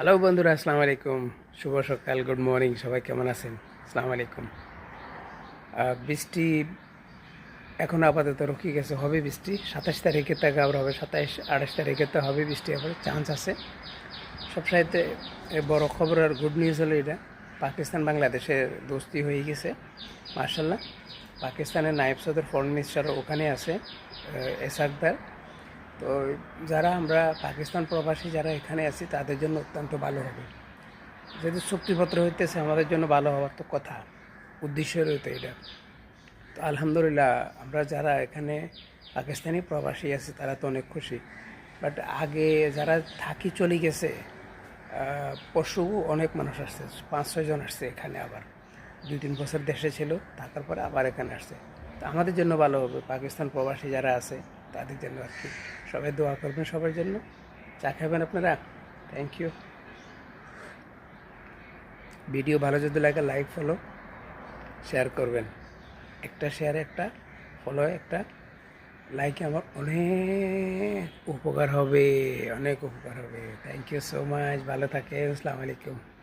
Hello বন্ধুরা, আসসালামু আলাইকুম। শুভ সকাল, গুড মর্নিং। সবাই কেমন আছেন? আসসালামু আলাইকুম। বৃষ্টি এখন আপাতত রুকে গেছে, হবে বৃষ্টি 27 তারিখে থেকে আবার হবে, 27-28 তারিখে তো হবে বৃষ্টি, আবার চান্স আছে। সবসাইতে বড় খবর আর গুড নিউজ হলো এটা, পাকিস্তান বাংলাদেশের দোস্তি হয়ে গেছে মার্শাল্লাহ। পাকিস্তানের নায়েব সদর ফরেন মিনিস্টার ওখানে আছে, এসাকদার। তো যারা আমরা পাকিস্তান প্রবাসী যারা এখানে আছি তাদের জন্য অত্যন্ত ভালো হবে। যেহেতু চুক্তিপত্র হইতেছে, আমাদের জন্য ভালো হওয়ার তো কথা, উদ্দেশ্য রয়েছে এটা। তো আলহামদুলিল্লাহ, আমরা যারা এখানে পাকিস্তানি প্রবাসী আছি তারা তো অনেক খুশি। বাট আগে যারা থাকি চলে গেছে, পশু অনেক মানুষ আসছে, 5-6 জন আসছে এখানে, আবার 2-3 বছর দেশে ছিল, থাকার পরে আবার এখানে আসছে। তো আমাদের জন্য ভালো হবে, পাকিস্তান প্রবাসী যারা আছে তাদের জন্য আর কি। সবাই দোয়া করবেন সবার জন্য। চা খাবেন আপনারা? Thank you. ভিডিও ভালো যদি লাগে লাইক, ফলো, শেয়ার করবেন। একটা শেয়ারে, একটা ফলো, একটা লাইকে আমার অনেক উপকার হবে, অনেক উপকার হবে। Thank you so much. ভালো থাকেন। আসসালামু আলাইকুম।